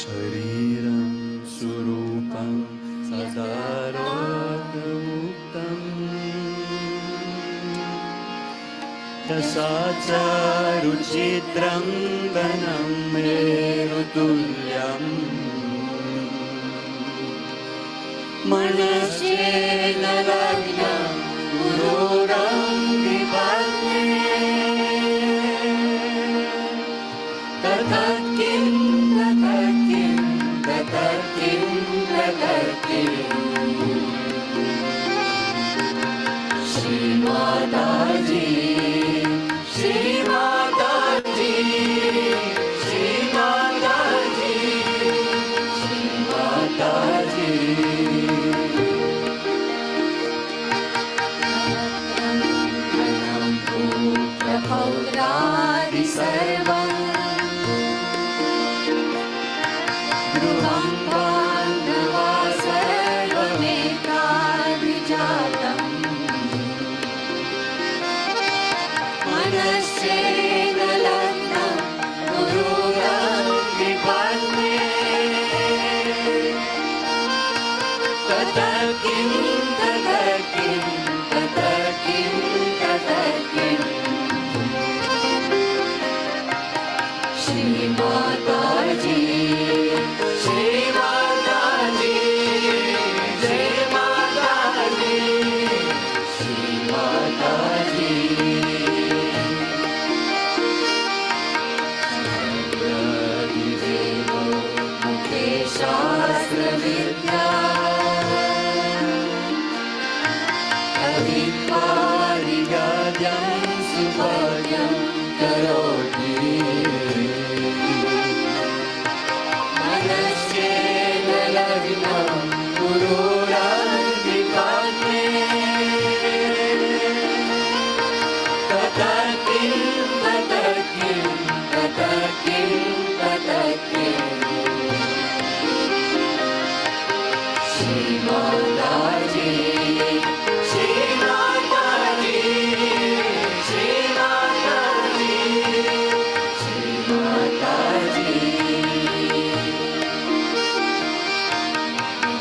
शरीरं स्वरूपं सदारोगमुक्तम् दशाचारुचित्रं वनं मेरुतुल्यम् मनश्चेन लग्नं गुरोरङ्गिपत्ने तथा किं श्री माताजी श्री माताजी श्री माताजी श्री माताजी पौरादि सर्वं गृहं बान्धवा सर्वमेकाभिजातम् मनश्चेन लग्नं गुरुरङ्गिपत्ने ततः किं श्री माताजी श्री माताजी जय माताजी श्री माताजी देवो मुखे शास्त्रविद्या अविद्वादिगाद्यं सुभाग्यं करोति मनश्चेन लग्नं गुरुरङ्गिपत्ने ततः किं श्री माताजी श्री माताजी श्री माताजी श्री माताजी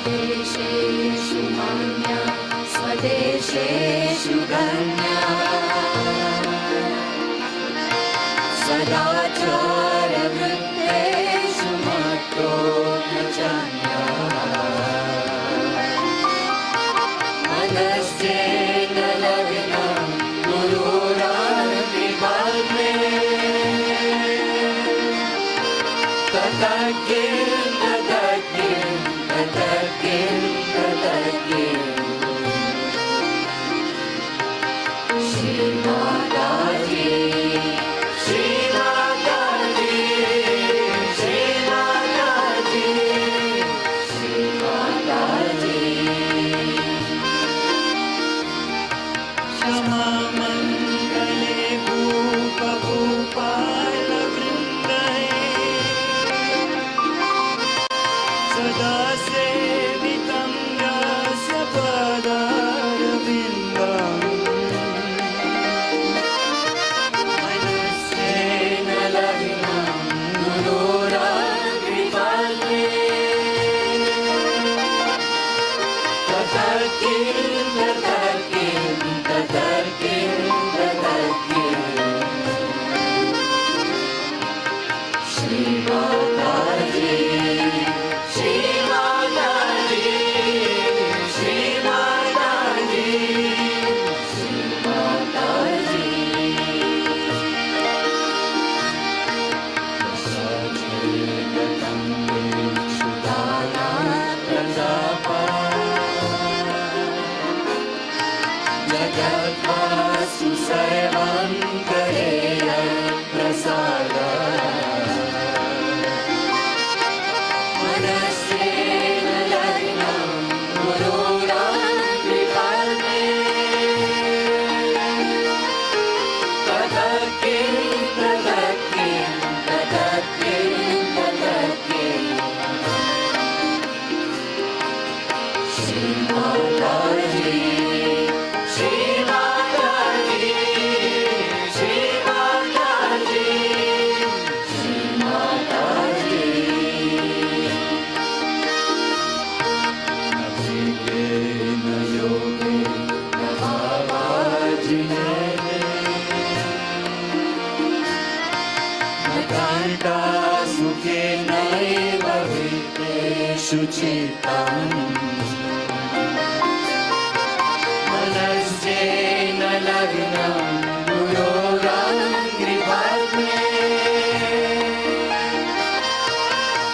देशेषु मान्या स्वदेशेषु गण्या सदाचारवृत्तेषु मतो न चान्या मनश्चेन लग्नं गुरुरङ्गिपत्ने ततः किं श्री माताजी श्री माताजी श्री माताजी श्री माताजी क्षमा मङ्गले भूपभूपालवृन्दये सदा सेवितं यस्य पदारविन्दम् मनश्चेन लग्नं गुरुरङ्गिपत्ने ततः किं श्री माताजी श्री माताजी श्री माताजी श्री माताजी सचेतनं विक्षुदाना प्रजापा जगद्वासु सर्वं करेय प्रसाद मनश्चेन लग्नं गुरुरङ्गिपत्ने ततः किं श्री माताजी श्री माताजी श्री माताजी श्री माताजी सुचितं मनस्येन लग्नं गुरोरङ्घ्रिपद्मे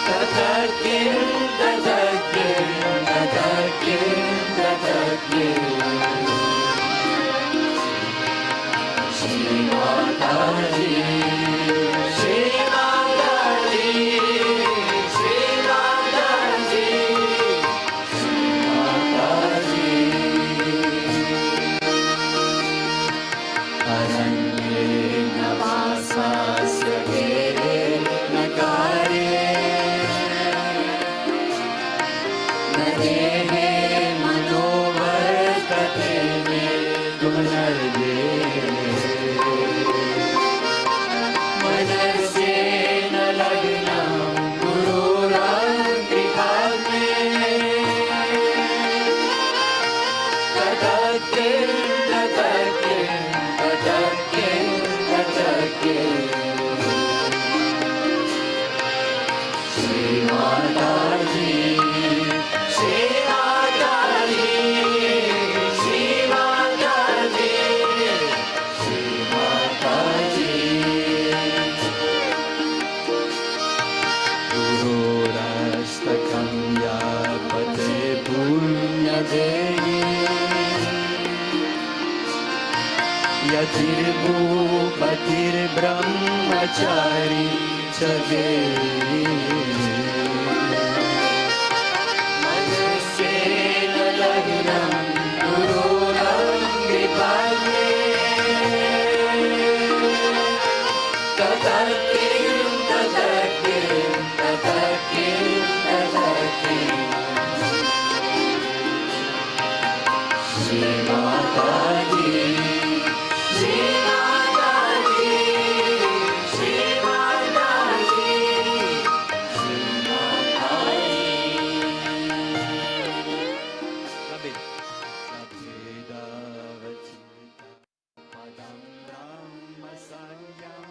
ततः किं Shri Mataji, Shri Mataji, Shri Mataji, Shri Mataji. Aranye navasasya kere nakare nadehe manovartate me gunarde मनस्येन लग्नं गुरोरङ्घ्रिपद्मे ततः किं Shri Mataji, Shri Mataji, Shri Mataji, Shri Mataji. Gururastakam yapate punyadehi yatirbupatir brahmachari chage manusyena lagnam gurorangripage ततः किं Shri Mataji, Shri Mataji, Shri Mataji, Shri Mataji. Padam Brahma Sanyam.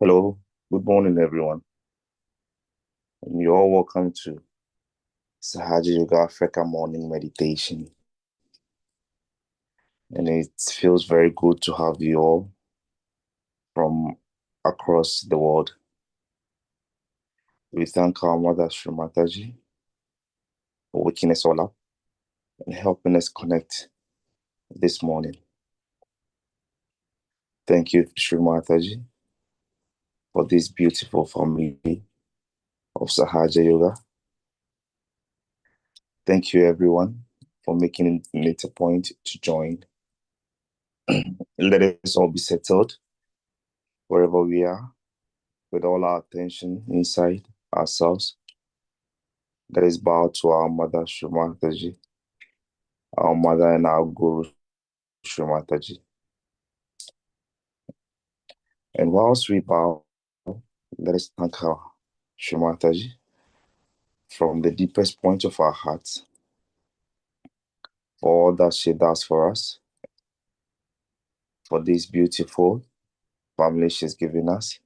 Hello, good morning, everyone. And you're all welcome to Sahaja Yoga Africa morning meditation. And it feels very good to have you all from across the world. We thank our mother, Shri Mataji, for waking us all up and helping us connect this morning. Thank you, Shri Mataji, for this beautiful family of Sahaja Yoga. Thank you, everyone, for making it a point to join. Let us all be settled wherever we are, with all our attention inside ourselves. Let us bow to our mother, Shri Mataji, our mother and our guru, Shri Mataji. And whilst we bow, let us thank her, Shri Mataji, from the deepest point of our hearts for all that she does for us, for this beautiful family she's given us,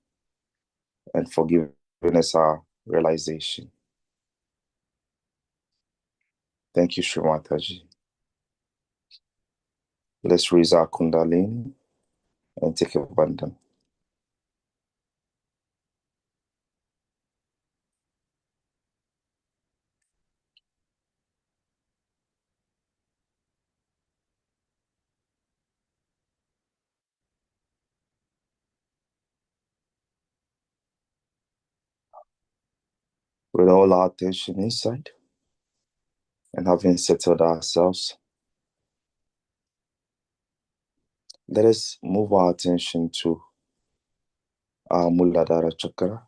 and for giving us our realization. Thank you, Shri Mataji. Let's raise our Kundalini and take a bandhan. With all our attention inside and having settled ourselves, let us move our attention to our Muladhara Chakra.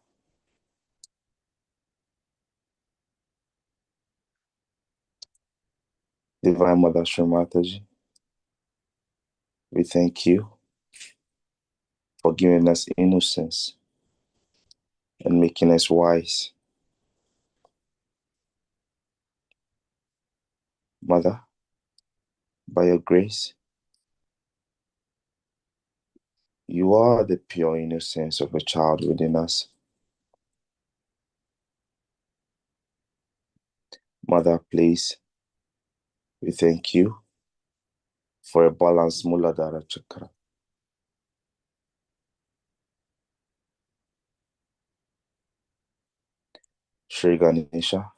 Divine Mother Shri Mataji, we thank you for giving us innocence and making us wise. Mother, by your grace, You are the pure innocence of a child within us. Mother, please, we thank you for a balanced Muladhara chakra. Shri Ganesha,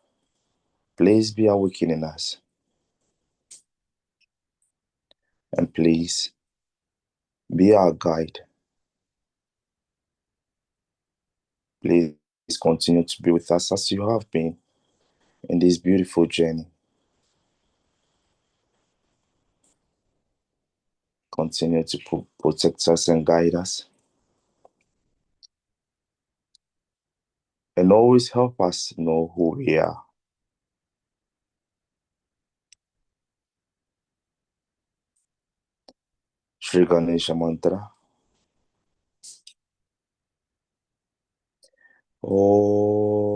please be awakening us. And please be our guide. Please continue to be with us as you have been in this beautiful journey. Continue to protect us and guide us. And always help us know who we are. Shri Ganesha Mantra. Om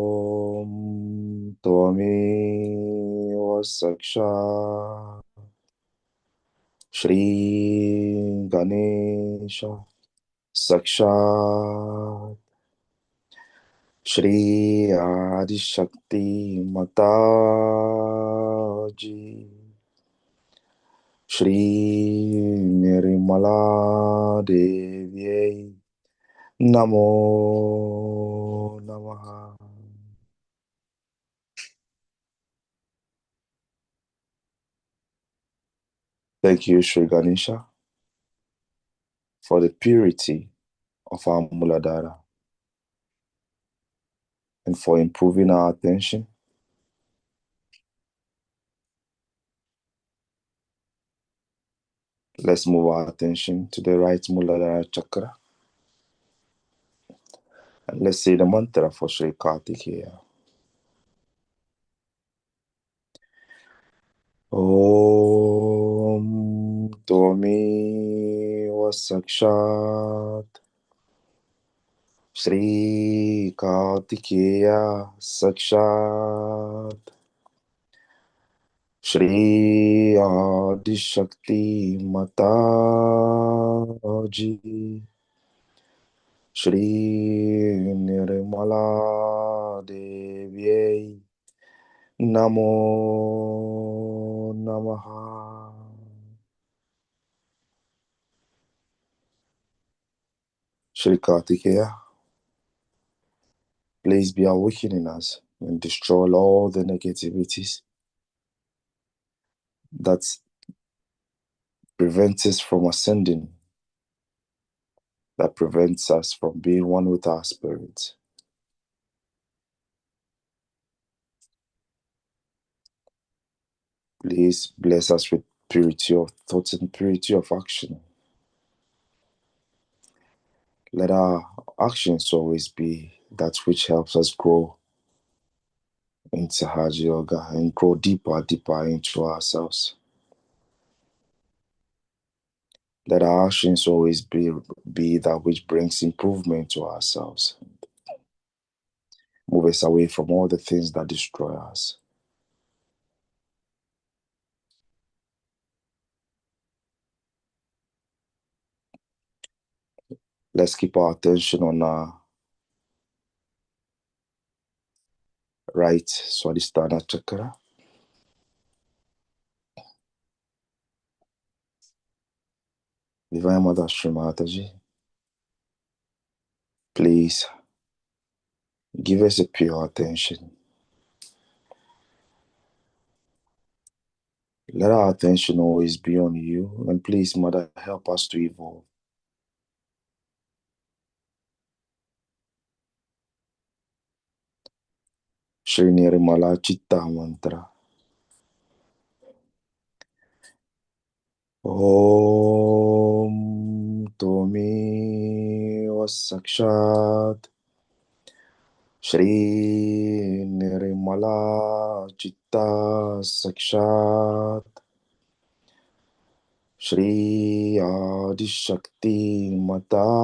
Tvami Saksha Shri Ganesha Sakshat Shri Adi Shakti Mataji Shri Nirmala Devi Namo Namaha. Thank you, Shri Ganesha, for the purity of our Muladhara and for improving our attention. Let's move our attention to the right Muladhara chakra. And let's say the mantra for Shri Kartikeya. Om Tomi Vasakshat Shri Kartikeya Sakshat Shri Adi Shakti Mataji Shri Nirmala Devi Namo Namaha. Shri Kartikeya, please be awakening us and destroy all the negativities that prevents us from ascending, that prevents us from being one with our spirit. Please bless us with purity of thoughts and purity of action. Let our actions always be that which helps us grow into Haja Yoga and grow deeper into ourselves. Let our actions always be that which brings improvement to ourselves. Move us away from all the things that destroy us. Let's keep our attention on our right Swadhisthana chakra. Divine Mother Shri Mataji, please give us a pure attention. Let our attention always be on you, and please, Mother, help us to evolve. Shri Nirmala Chitta Mantra. Om Tomi Vasakshat Shri Nirmala Chitta Sakshat Shri Adi Shakti Mataji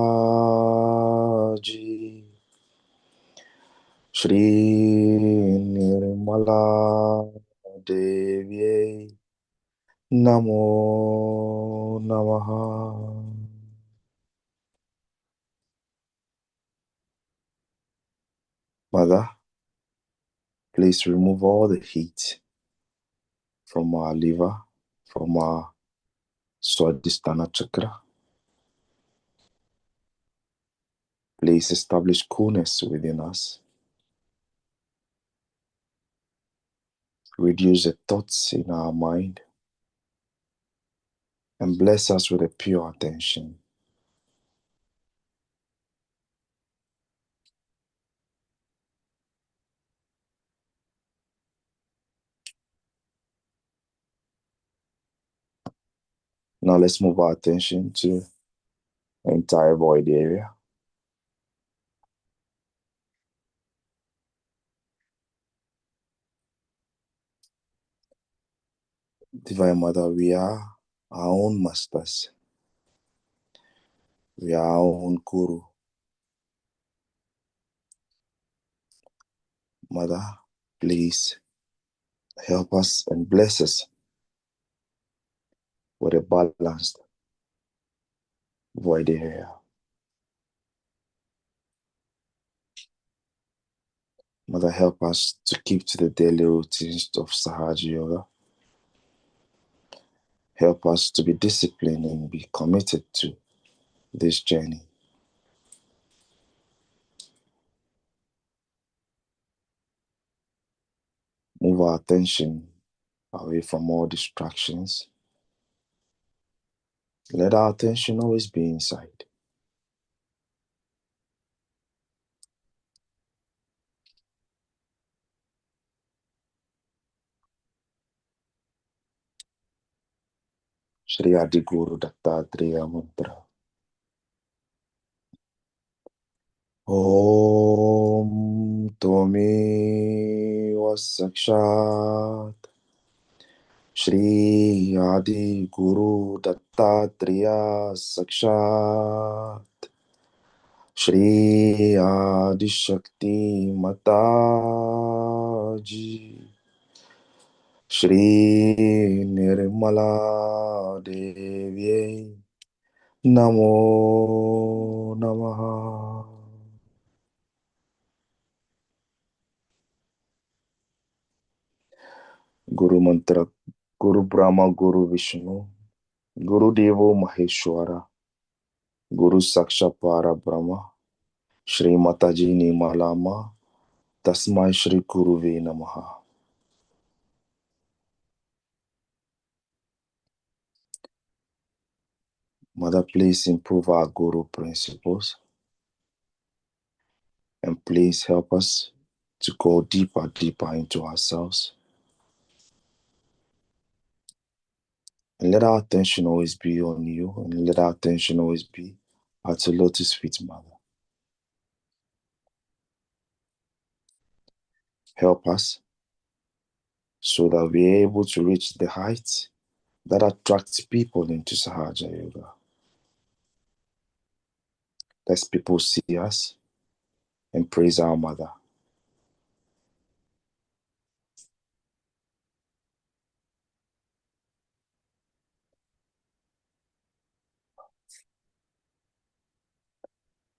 Shri Nirmala Devi Namo Namaha. Mother, please remove all the heat from our liver, from our Swadhisthana chakra. Please establish coolness within us. Reduce the thoughts in our mind and bless us with a pure attention. Now let's move our attention to the entire body area. Divine Mother, we are our own masters. We are our own guru. Mother, please help us and bless us with a balanced void area. Mother, help us to keep to the daily routines of Sahaja Yoga. Help us to be disciplined and be committed to this journey. Move our attention away from all distractions. Let our attention always be inside. Shri Adi Guru Dattatreya Mantra. Om Tomi Vasakshat Shri Adi Guru Dattatreya Sakshat Shri Adi Shakti Mataji Shri Nirmala Devi Namo Namaha. Guru Mantra. Guru Brahma, Guru Vishnu, Guru Devo Maheshwara, Guru Saksha Para Brahma, Shri Mataji Nimalama, Tasmai Shri Guruve Namaha. Mother, please improve our Guru principles and please help us to go deeper into ourselves. And let our attention always be on you, and let our attention always be at your lotus feet, Mother. Help us so that we're able to reach the heights that attracts people into Sahaja Yoga. Let people see us and praise our Mother.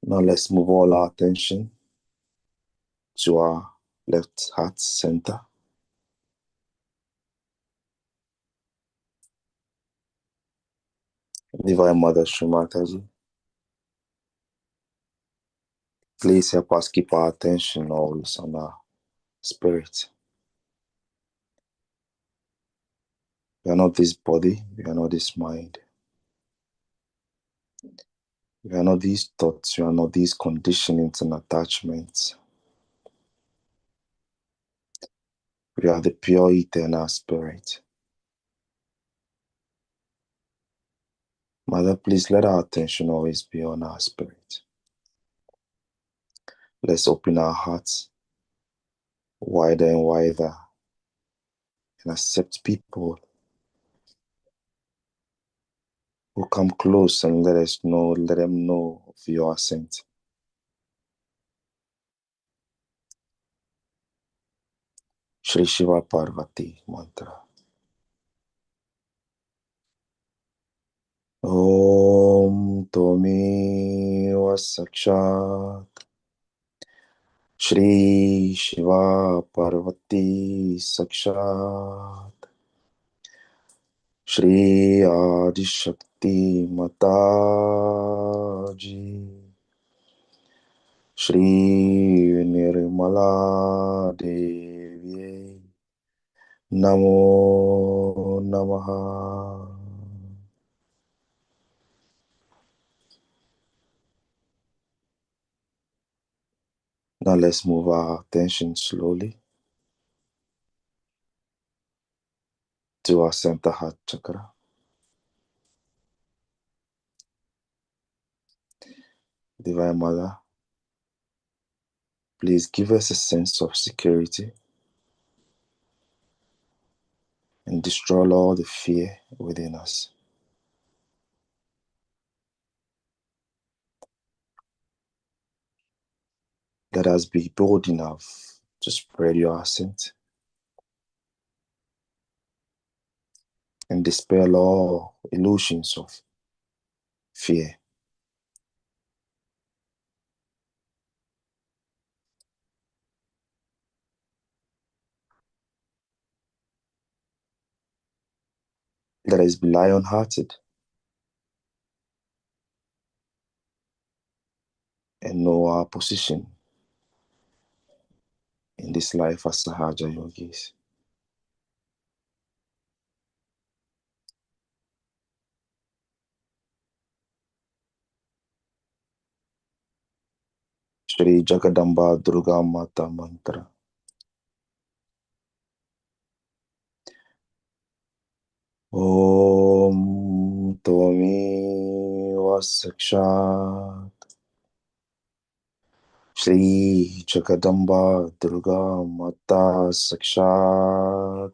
Now let's move all our attention to our left heart center. Divine Mother Shri Mataji, please help us keep our attention always on our spirit. We are not this body, we are not this mind. We are not these thoughts, we are not these conditionings and attachments. We are the pure eternal spirit. Mother, please let our attention always be on our spirit. Let's open our hearts wider and wider and accept people who come close and let them know of your ascent. Shri Shiva Parvati Mantra. Om Tomi Vasakshat Shri Shiva Parvati Sakshat Shri Adi Shakti Mataji Shri Nirmala Devi Namo Namaha. Now let's move our attention slowly to our center heart chakra. Divine Mother, please give us a sense of security and destroy all the fear within us. Let us be bold enough to spread your ascent and dispel all illusions of fear. Let us be lion-hearted and know our position in this life as Sahaja Yogis. Shri Jagadamba Durga Mata Mantra. Om Tomi Vasakshat Shri Jagadamba Durga Mata Sakshat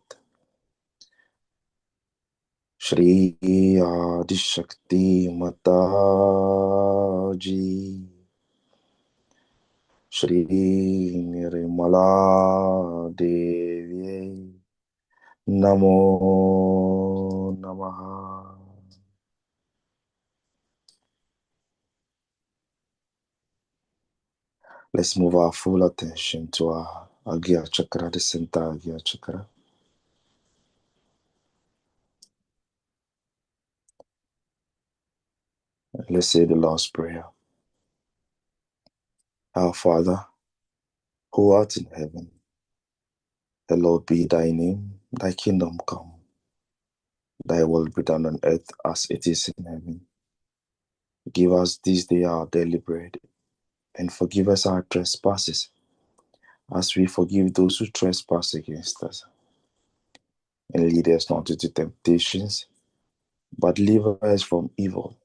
Shri Adi Shakti Mataji Shri Nirmala Devi Namo Namaha. Let's move our full attention to our Agya Chakra, the center Agya Chakra. Let's say the Lord's Prayer. Our Father, who art in heaven, hallowed be thy name, thy kingdom come. Thy will be done on earth as it is in heaven. Give us this day our daily bread, and forgive us our trespasses, as we forgive those who trespass against us. And lead us not into temptations, but deliver us from evil.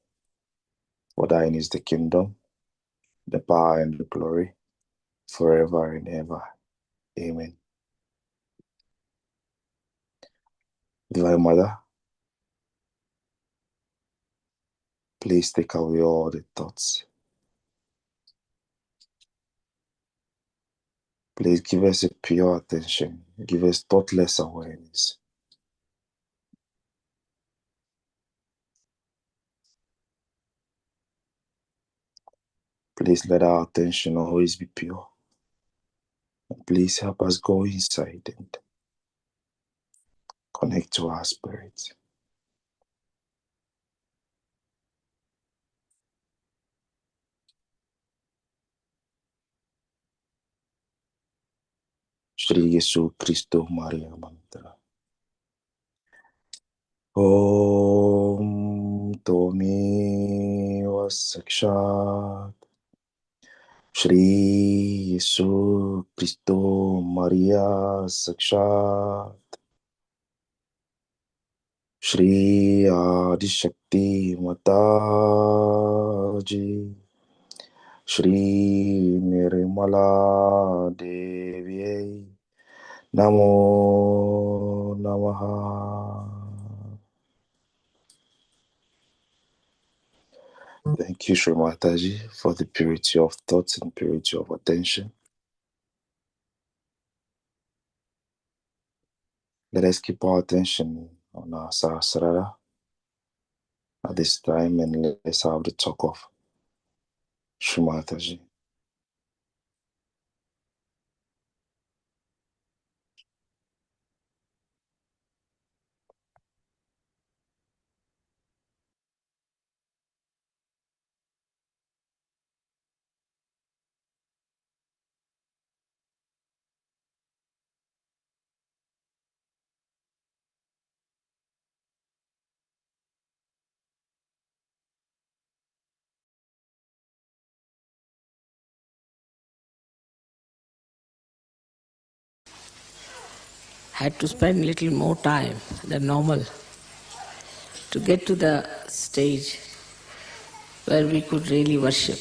For thine is the kingdom, the power, and the glory, forever and ever. Amen. Divine Mother, please take away all the thoughts. Please give us a pure attention. Give us thoughtless awareness. Please let our attention always be pure. And please help us go inside and connect to our spirit. Shri Yesu Christo Maria Mantra. Om Tomi Vasakshat Shri Yesu Christo Maria Sakshat Shri Adi Shakti Mataji Shri Nirmala Devi Namo Namaha. Thank you, Shri Mataji, for the purity of thoughts and purity of attention. Let us keep our attention on our Sahasrara at this time, and let's have the talk of Shri Mataji. had to spend little more time than normal to get to the stage where we could really worship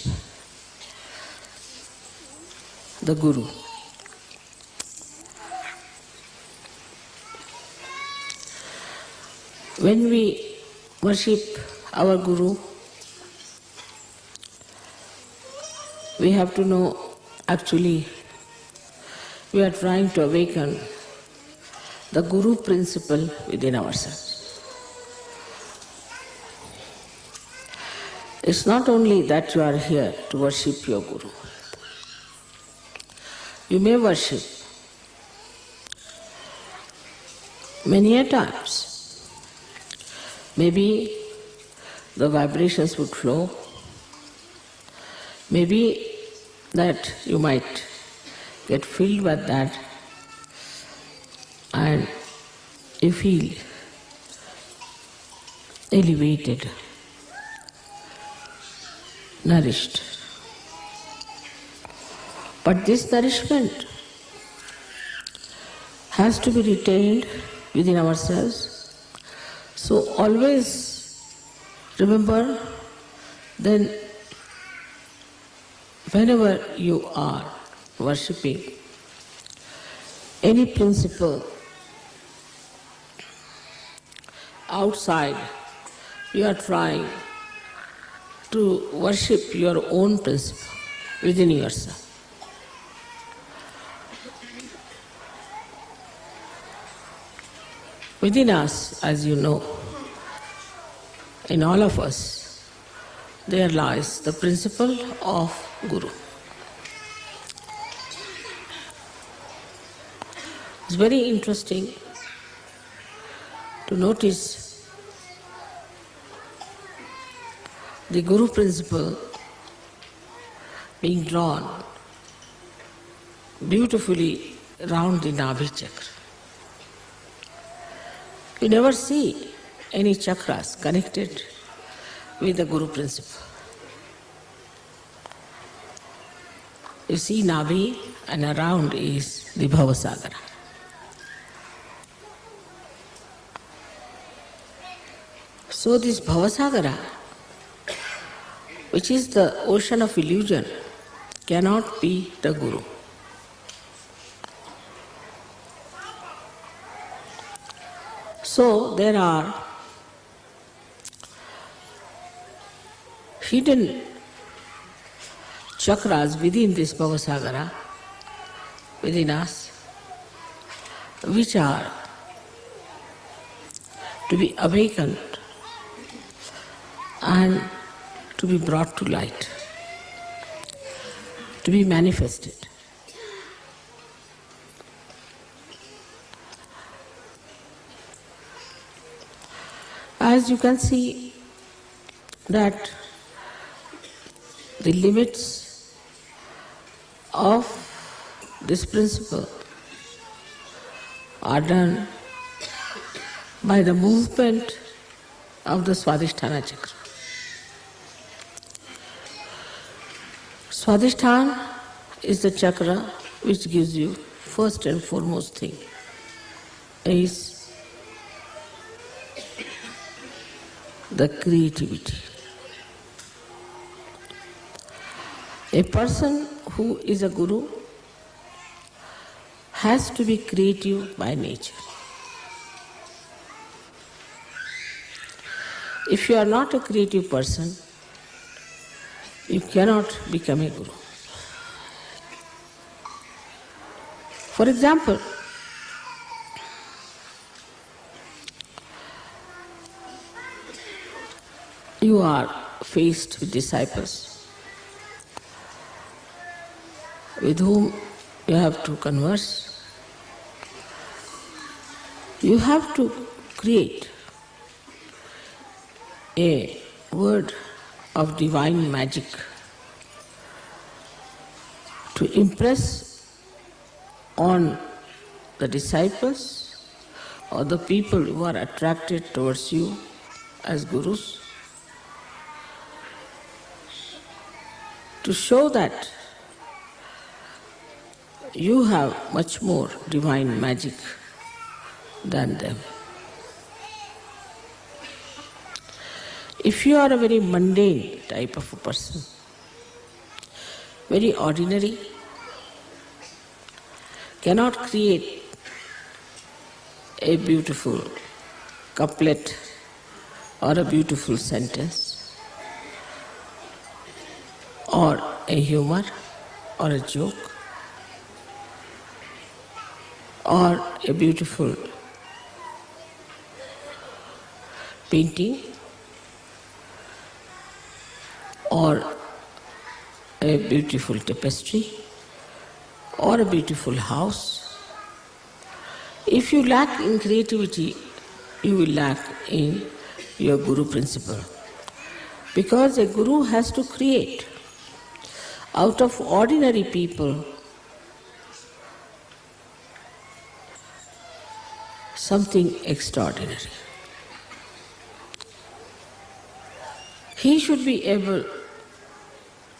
the Guru. When we worship our Guru, we have to know actually we are trying to awaken the Guru principle within ourselves. It's not only that you are here to worship your Guru. You may worship many a times. Maybe the vibrations would flow. Maybe that you might get filled with that and you feel elevated, nourished. But this nourishment has to be retained within ourselves. So always remember, then whenever you are worshipping any principle outside, you are trying to worship your own principle within yourself. Within us, as you know, in all of us, there lies the principle of Guru. It's very interesting to notice the Guru principle being drawn beautifully round the Nabhi chakra. You never see any chakras connected with the Guru principle. You see Nabhi and around is the Bhavasagara. So this Bhavasagara, which is the ocean of illusion, cannot be the Guru. So there are hidden chakras within this Bhavasagara, within us, which are to be awakened and to be brought to light, to be manifested. As you can see that the limits of this principle are done by the movement of the Swadhisthana chakra. Swadhisthana is the chakra which gives you first and foremost thing is the creativity. A person who is a guru has to be creative by nature. If you are not a creative person, you cannot become a guru. For example, you are faced with disciples with whom you have to converse. You have to create a word of divine magic to impress on the disciples or the people who are attracted towards you as gurus, to show that you have much more divine magic than them. If you are a very mundane type of a person, very ordinary, cannot create a beautiful couplet or a beautiful sentence or a humor or a joke or a beautiful painting or a beautiful tapestry or a beautiful house. If you lack in creativity, you will lack in your Guru principle. Because a Guru has to create out of ordinary people something extraordinary. He should be able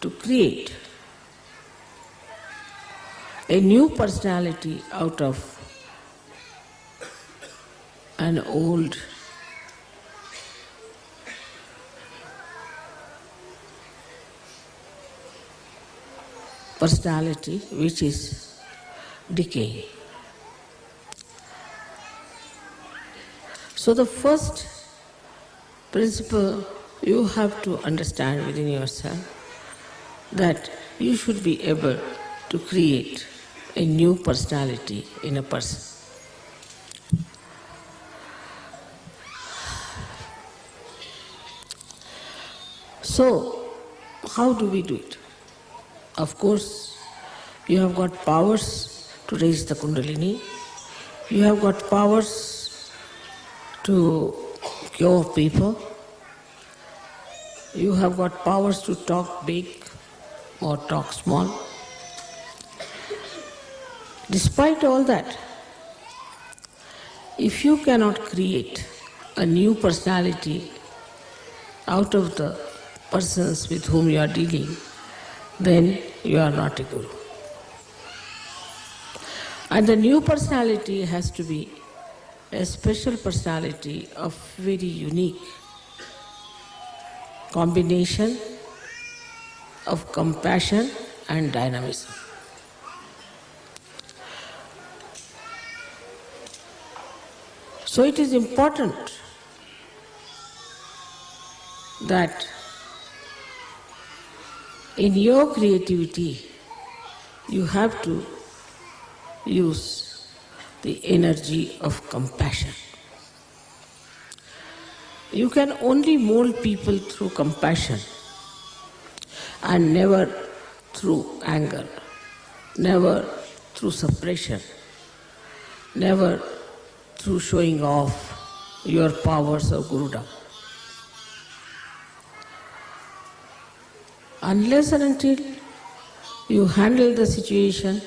to create a new personality out of an old personality which is decaying. So the first principle you have to understand within yourself, that you should be able to create a new personality in a person. So, how do we do it? Of course, you have got powers to raise the Kundalini, you have got powers to cure people, you have got powers to talk big or talk small. Despite all that, if you cannot create a new personality out of the persons with whom you are dealing, then you are not a Guru. And the new personality has to be a special personality of very unique combination of compassion and dynamism. So it is important that in your creativity you have to use the energy of compassion. You can only mold people through compassion and never through anger, never through suppression, never through showing off your powers of Gurudom. Unless and until you handle the situation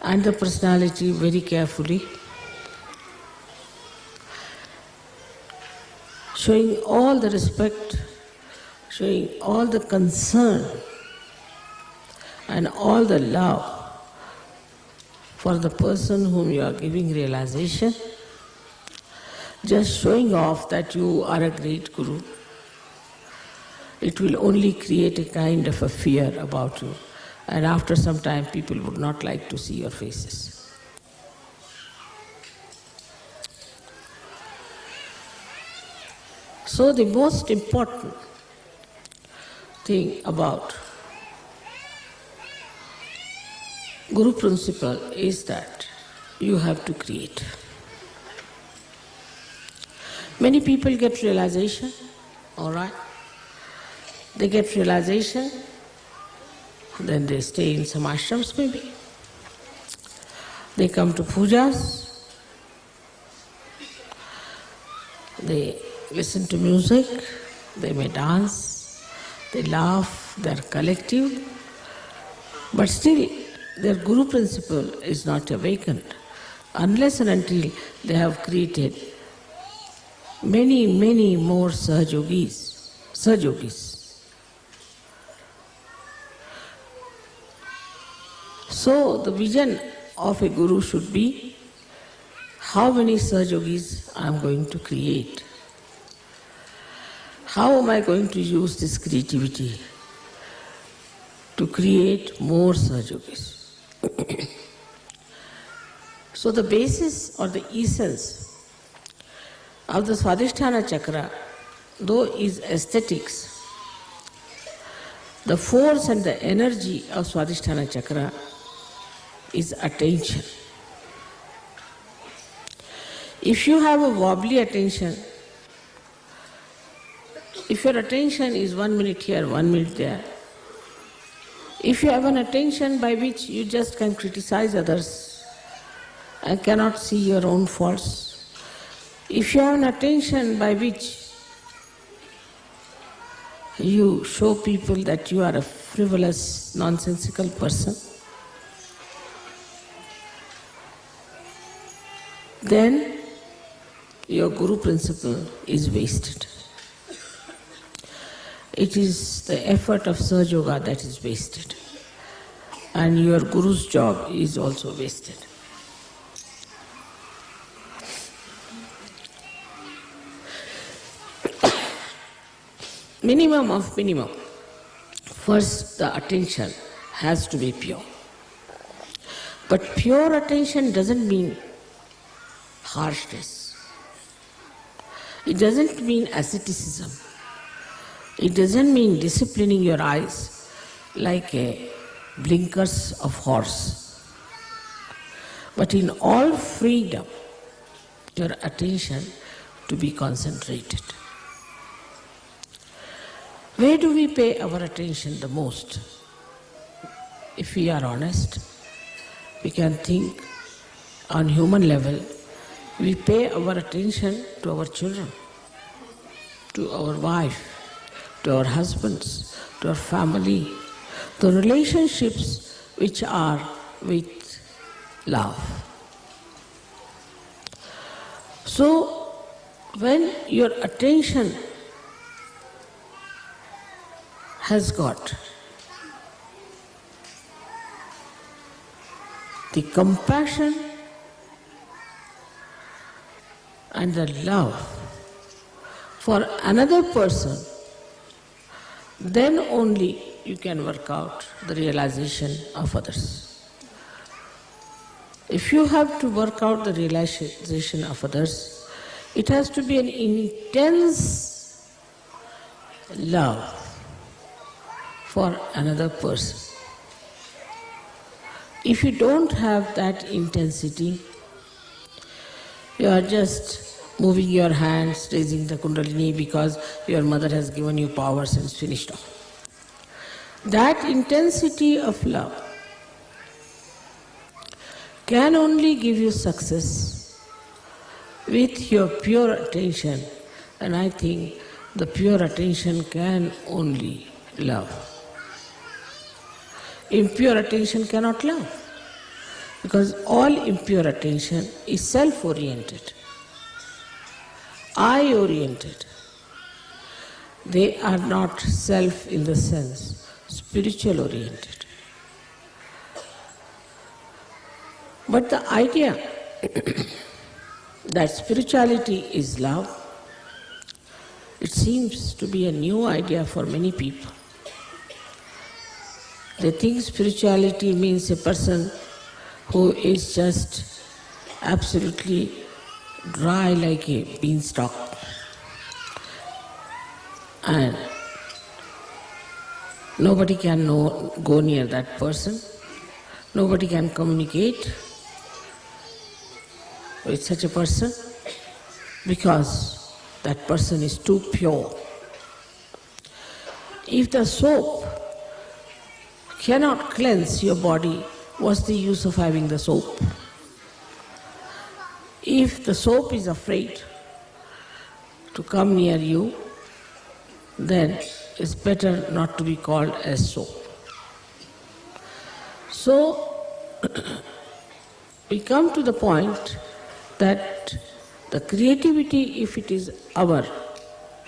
and the personality very carefully, showing all the respect, showing all the concern and all the love for the person whom you are giving realization, just showing off that you are a great Guru, it will only create a kind of a fear about you, and after some time people would not like to see your faces. So the most important thing about Guru principle is that you have to create. Many people get realization, all right? They get realization, then they stay in some ashrams maybe. They come to pujas, they listen to music, they may dance, they laugh, they are collective, but still their Guru principle is not awakened unless and until they have created many, many more Sahajogis. So the vision of a Guru should be how many Sahajogis I am going to create. How am I going to use this creativity to create more Sahajogis? So the basis or the essence of the Swadhisthana Chakra, though is aesthetics, the force and the energy of Swadhisthana Chakra is attention. If you have a wobbly attention, if your attention is 1 minute here, 1 minute there, if you have an attention by which you just can criticize others and cannot see your own faults, if you have an attention by which you show people that you are a frivolous, nonsensical person, then your Guru principle is wasted. It is the effort of Sahaja Yoga that is wasted, and your Guru's job is also wasted. Minimum of minimum. First, the attention has to be pure. But pure attention doesn't mean harshness. It doesn't mean asceticism. It doesn't mean disciplining your eyes like a blinkers of horse. But in all freedom, your attention to be concentrated. Where do we pay our attention the most? If we are honest, we can think on human level, we pay our attention to our children, to our wife, to our husbands, to our family, the relationships which are with love. So, when your attention has got the compassion and the love for another person, then only you can work out the realization of others. If you have to work out the realization of others, it has to be an intense love for another person. If you don't have that intensity, you are just moving your hands, raising the kundalini because your mother has given you powers and it's finished off. That intensity of love can only give you success with your pure attention, and I think the pure attention can only love. Impure attention cannot love, because all impure attention is self-oriented, I-oriented. They are not self in the sense, spiritual-oriented. But the idea that spirituality is love, it seems to be a new idea for many people. They think spirituality means a person who is just absolutely dry like a beanstalk, and nobody can go near that person, nobody can communicate with such a person because that person is too pure. If the soap cannot cleanse your body, what's the use of having the soap? If the soap is afraid to come near you, then it's better not to be called as soap. So, we come to the point that the creativity, if it is our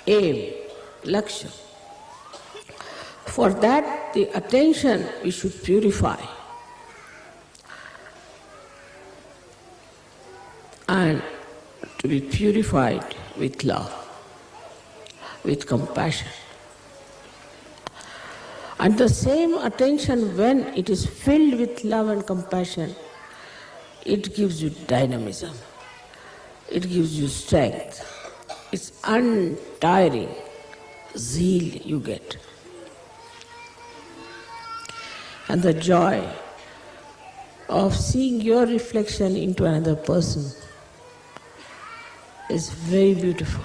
aim, lakshya, for that the attention we should purify. and to be purified with love, with compassion. And the same attention, when it is filled with love and compassion, it gives you dynamism, it gives you strength, it's untiring zeal you get. And the joy of seeing your reflection into another person is very beautiful.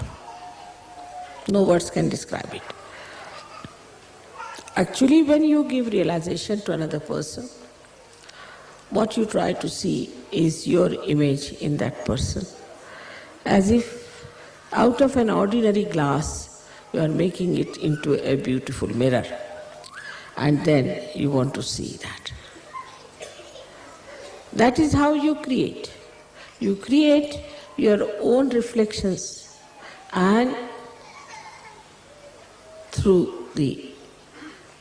No words can describe it. Actually, when you give realization to another person, what you try to see is your image in that person. As if out of an ordinary glass, you are making it into a beautiful mirror. And then you want to see that. That is how you create. You create your own reflections, and through the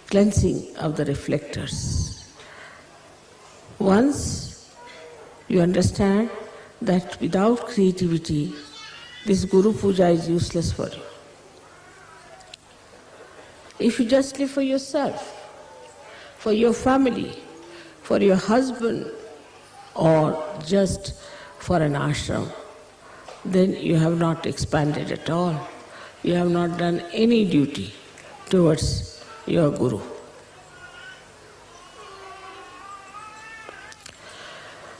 cleansing of the reflectors, once you understand that without creativity, this Guru Puja is useless for you. If you just live for yourself, for your family, for your husband, or just for an ashram, then you have not expanded at all. You have not done any duty towards your Guru.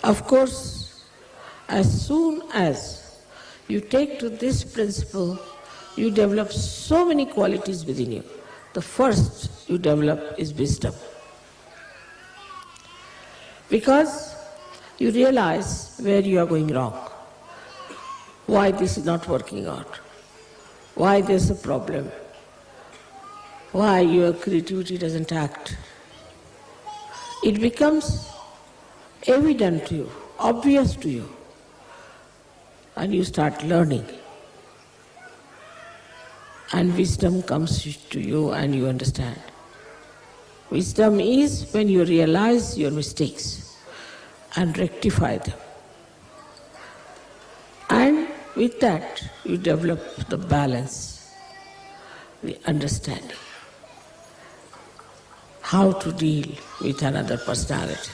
Of course, as soon as you take to this principle, you develop so many qualities within you. The first you develop is wisdom. Because you realize where you are going wrong, why this is not working out, why there's a problem, why your creativity doesn't act. It becomes evident to you, obvious to you, and you start learning. And wisdom comes to you and you understand. Wisdom is when you realize your mistakes and rectify them. And with that, you develop the balance, the understanding, how to deal with another personality.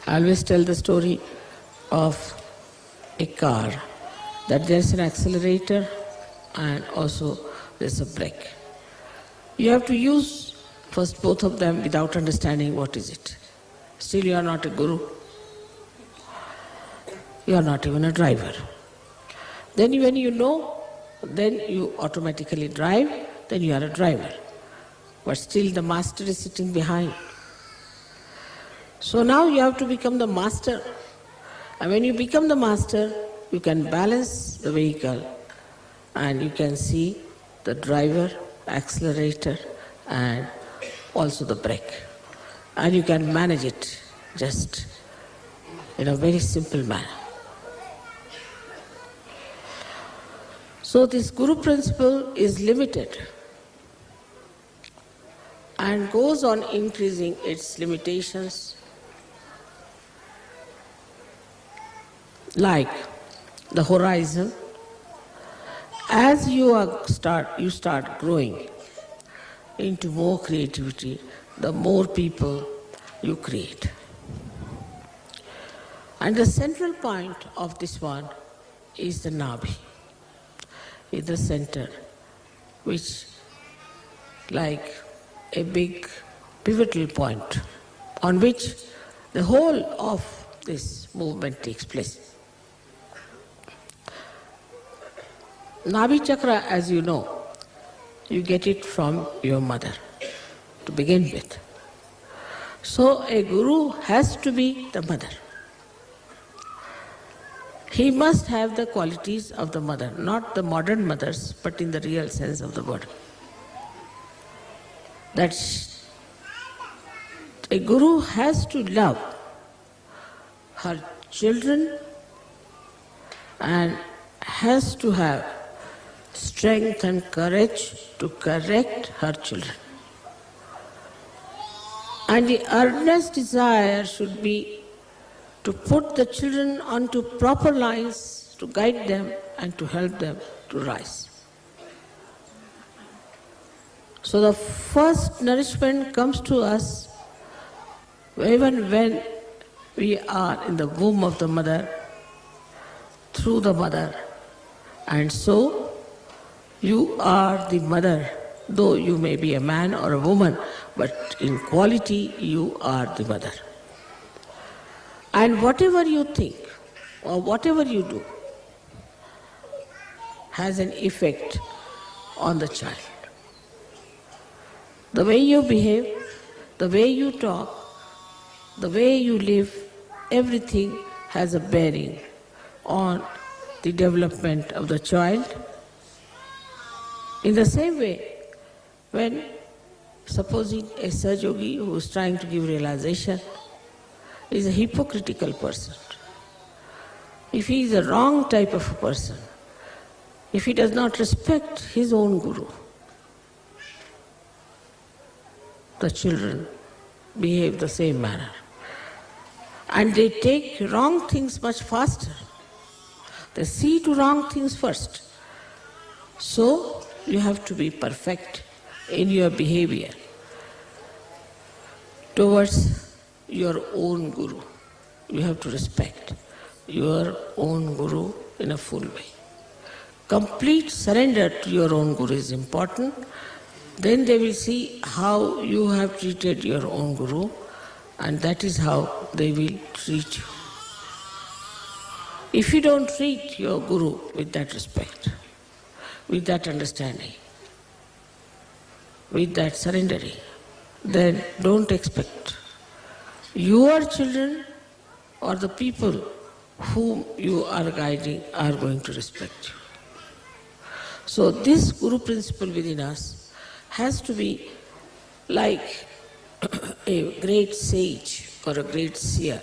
I always tell the story of a car, that there's an accelerator and also there's a brake. You have to use first both of them without understanding what is it. Still you are not a guru. You are not even a driver. Then when you know, then you automatically drive, then you are a driver. But still the master is sitting behind. So now you have to become the master. And when you become the master, you can balance the vehicle and you can see the driver, accelerator and also the brake. And you can manage it just in a very simple manner. So this Guru principle is limited and goes on increasing its limitations, like the horizon. As you start growing into more creativity, the more people you create. And the central point of this one is the Nabhi, is the center, which like a big pivotal point on which the whole of this movement takes place. Nabhi chakra, as you know, you get it from your mother to begin with. So a guru has to be the mother. He must have the qualities of the mother, not the modern mothers, but in the real sense of the word. That a guru has to love her children and has to have strength and courage to correct her children. And the earnest desire should be to put the children onto proper lines, to guide them and to help them to rise. So the first nourishment comes to us even when we are in the womb of the mother, through the mother. And so you are the mother, though you may be a man or a woman, but in quality you are the mother. And whatever you think or whatever you do has an effect on the child. The way you behave, the way you talk, the way you live, everything has a bearing on the development of the child. In the same way, when supposing a Sahajogi who is trying to give realization is a hypocritical person, if he is a wrong type of a person, if he does not respect his own guru, the children behave the same manner. And they take wrong things much faster. They see to wrong things first. So you have to be perfect in your behavior towards your own guru. You have to respect your own guru in a full way. Complete surrender to your own guru is important. Then they will see how you have treated your own guru, and that is how they will treat you. If you don't treat your guru with that respect, with that understanding, with that surrendering, then don't expect your children or the people whom you are guiding are going to respect you. So this guru principle within us has to be like a great sage or a great seer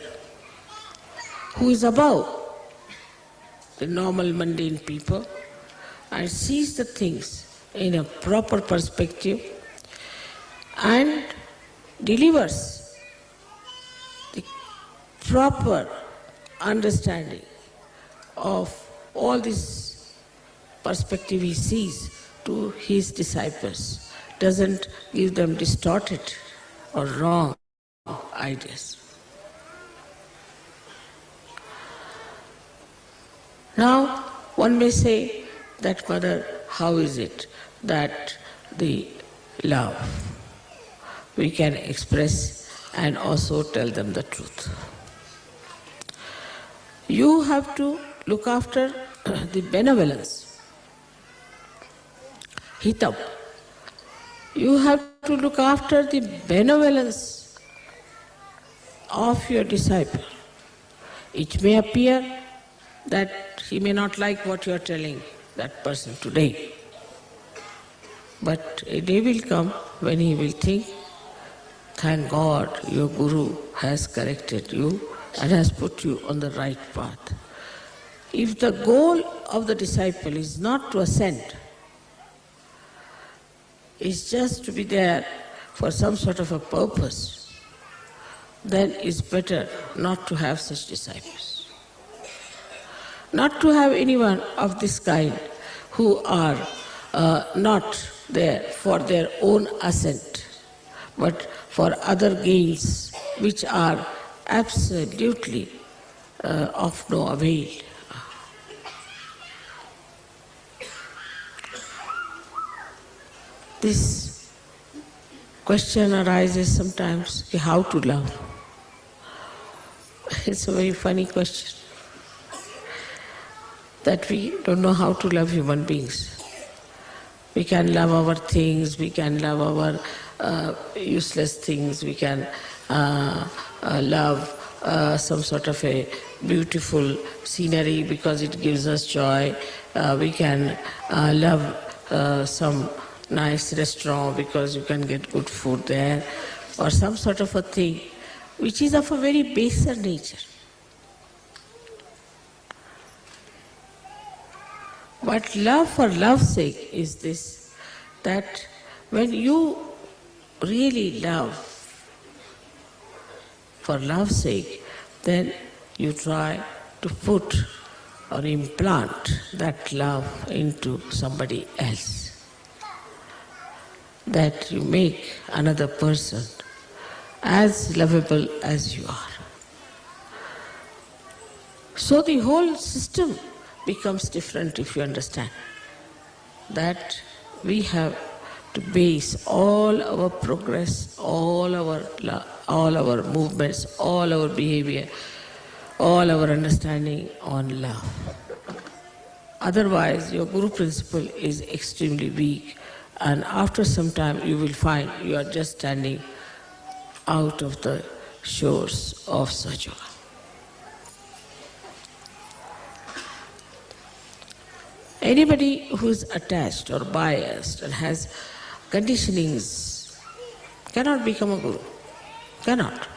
who is above the normal mundane people and sees the things in a proper perspective and delivers the proper understanding of all this perspective he sees to his disciples, doesn't give them distorted or wrong ideas. Now, one may say that, Mother, how is it that the love we can express and also tell them the truth? You have to look after the benevolence, hitam. You have to look after the benevolence of your disciple. It may appear that he may not like what you are telling that person today, but a day will come when he will think, thank God your Guru has corrected you and has put you on the right path. If the goal of the disciple is not to ascend, is just to be there for some sort of a purpose, then it's better not to have such disciples. Not to have anyone of this kind who are not there for their own ascent, but for other gains which are absolutely of no avail. This question arises sometimes, how to love? It's a very funny question, that we don't know how to love human beings. We can love our things, we can love our useless things, we can love some sort of a beautiful scenery because it gives us joy. We can love some nice restaurant because you can get good food there, or some sort of a thing which is of a very baser nature. But love for love's sake is this, that when you really love for love's sake, then you try to put or implant that love into somebody else. That you make another person as lovable as you are. So the whole system becomes different if you understand that we have to base all our progress, all our movements, all our behavior, all our understanding on love. Otherwise, your Guru principle is extremely weak, and after some time you will find you are just standing out of the shores of Sajoga. Anybody who is attached or biased and has conditionings cannot become a Guru. Cannot.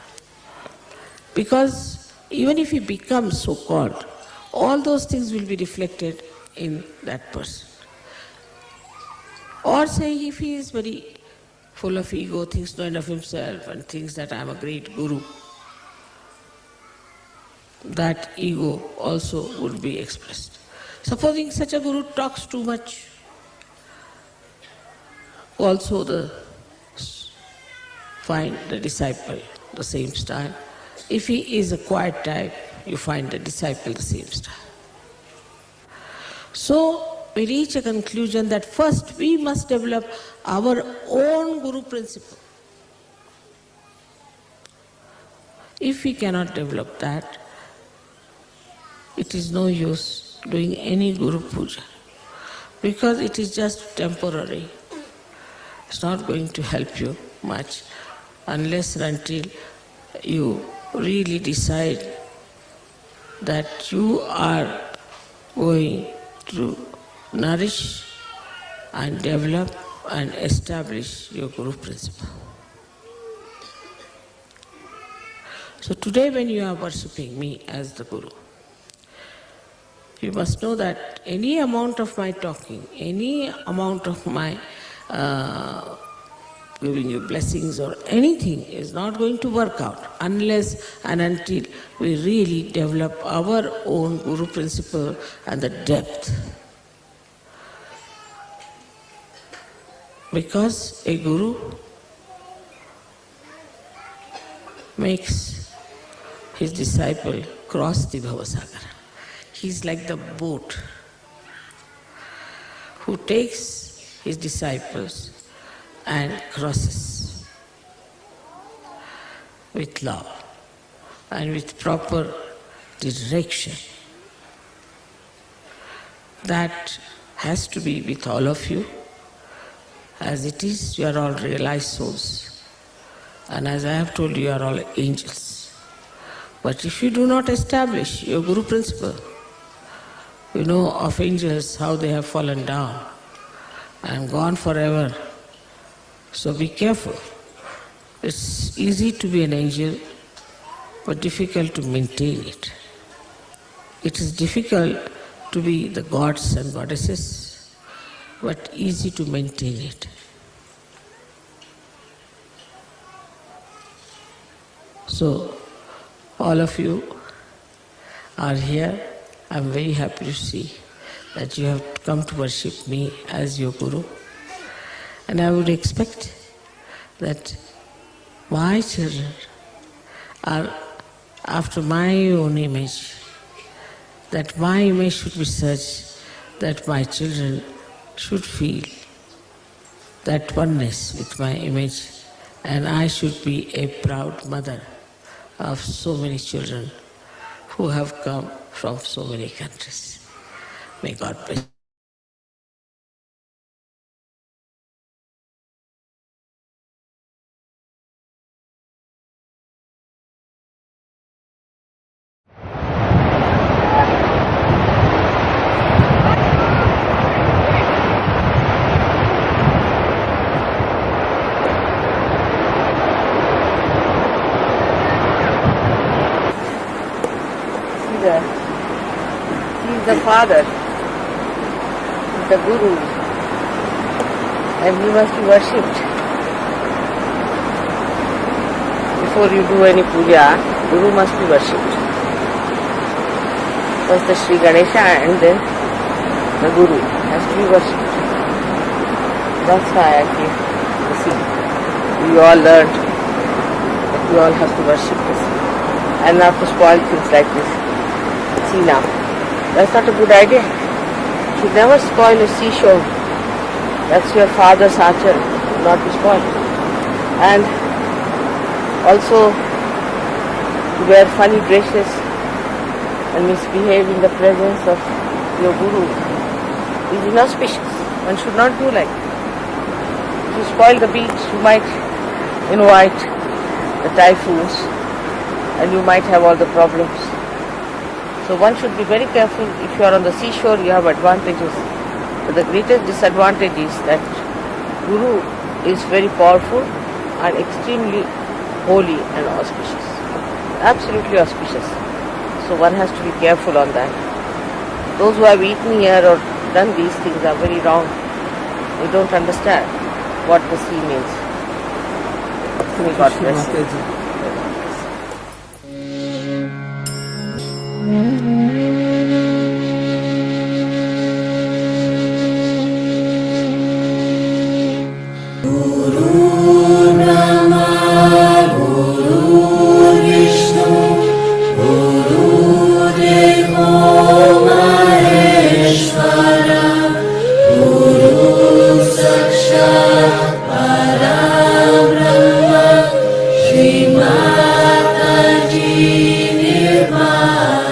Because even if he becomes so-called, all those things will be reflected in that person. Or say if he is very full of ego, thinks no end of himself and thinks that I am a great Guru, that ego also would be expressed. Supposing such a Guru talks too much, also find the disciple the same style. If he is a quiet type, you find the disciple the same style. So we reach a conclusion that first we must develop our own Guru principle. If we cannot develop that, it is no use doing any Guru Puja, because it is just temporary. It's not going to help you much unless and until you really decide that you are going to nourish and develop and establish your Guru principle. So today when you are worshipping me as the Guru, you must know that any amount of my talking, any amount of my giving you blessings or anything is not going to work out unless and until we really develop our own Guru principle and the depth. Because a Guru makes his disciple cross the Bhavasagara. He is like the boat who takes his disciples and crosses with love and with proper direction. That has to be with all of you. As it is, you are all realized souls. And as I have told you, you are all angels. But if you do not establish your Guru principle, you know of angels how they have fallen down and gone forever. So be careful. It's easy to be an angel, but difficult to maintain it. It is difficult to be the gods and goddesses, but easy to maintain it. So, all of you are here. I'm very happy to see that you have come to worship me as your Guru. And I would expect that my children are after my own image, that my image should be such that my children should feel that oneness with my image, and I should be a proud mother of so many children who have come from so many countries. May God bless. He is the Father, the Guru, and he must be worshipped. Before you do any puja, Guru must be worshipped. First the Shri Ganesha and then the Guru has to be worshipped. That's why I came to see. We all learned that we all have to worship this and not to spoil things like this. See now, that's not a good idea. You should never spoil a seashore. That's your father's archer, not to spoil. And also to wear funny dresses and misbehave in the presence of your Guru is inauspicious. One should not do like that. If you spoil the beach, you might invite the typhoons and you might have all the problems. So one should be very careful. If you are on the seashore, you have advantages. But the greatest disadvantage is that Guru is very powerful and extremely holy and auspicious. Absolutely auspicious. So one has to be careful on that. Those who have eaten here or done these things are very wrong. They don't understand what the sea means. May God bless you. Shri Mataji Nirmalama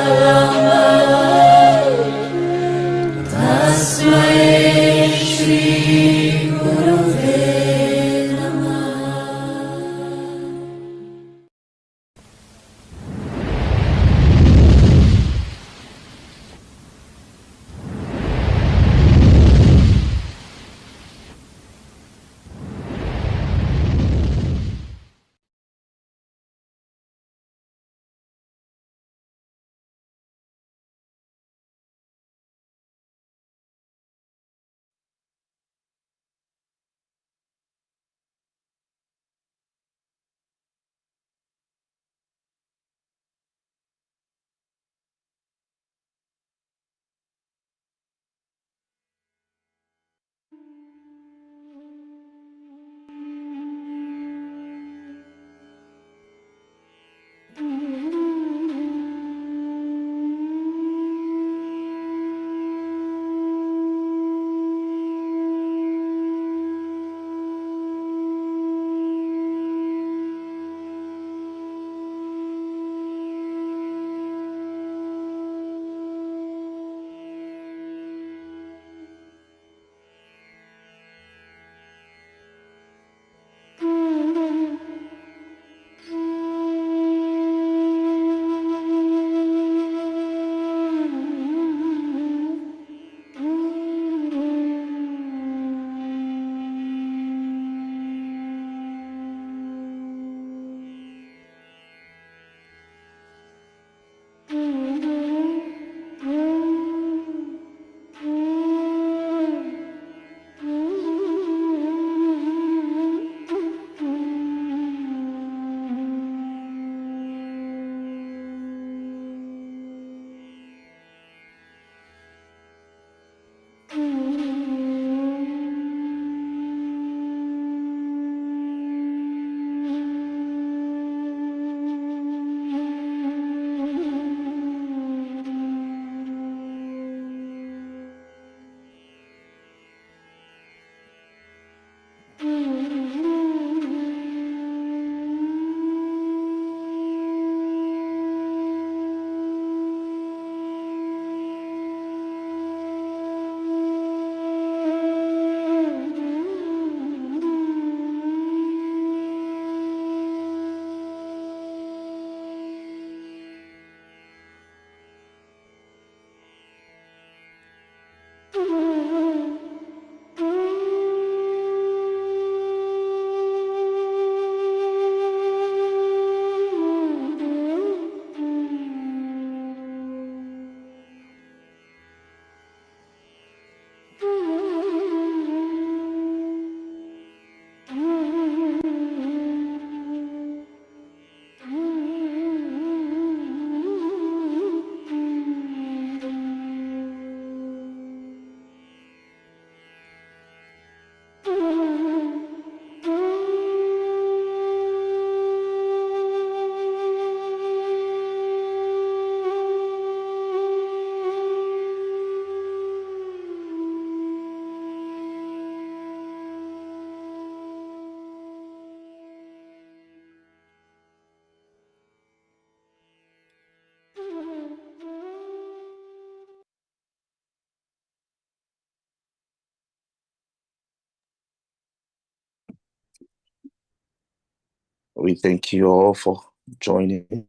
We thank you all for joining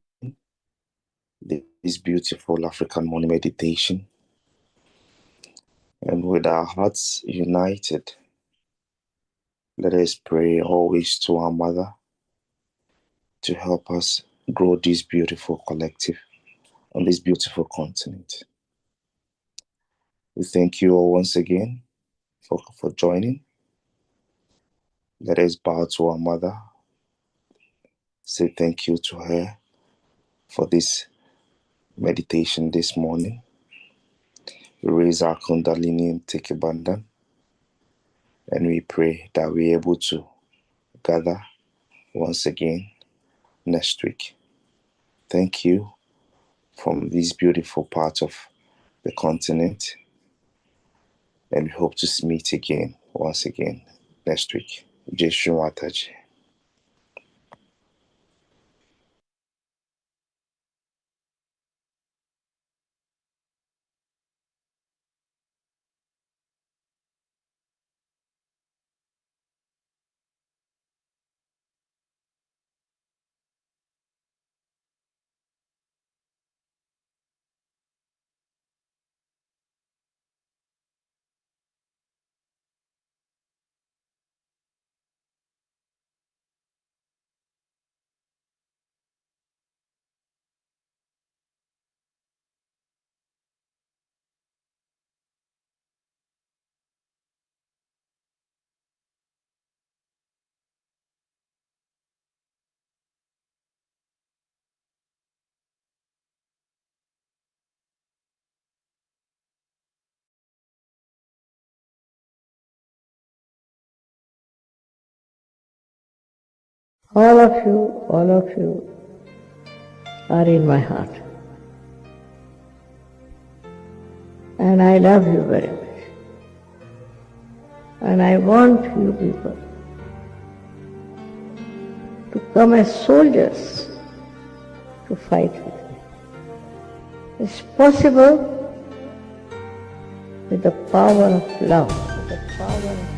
this beautiful African morning meditation. And with our hearts united, let us pray always to our Mother to help us grow this beautiful collective on this beautiful continent. We thank you all once again for joining. Let us bow to our Mother, say thank you to her for this meditation this morning. We raise our Kundalini and take a bandhan, and we pray that we're able to gather once again next week. Thank you from this beautiful part of the continent, and we hope to meet again once again next week. Shri Mataji. All of you are in my heart. And I love you very much. And I want you people to come as soldiers to fight with me. It's possible with the power of love, with the power of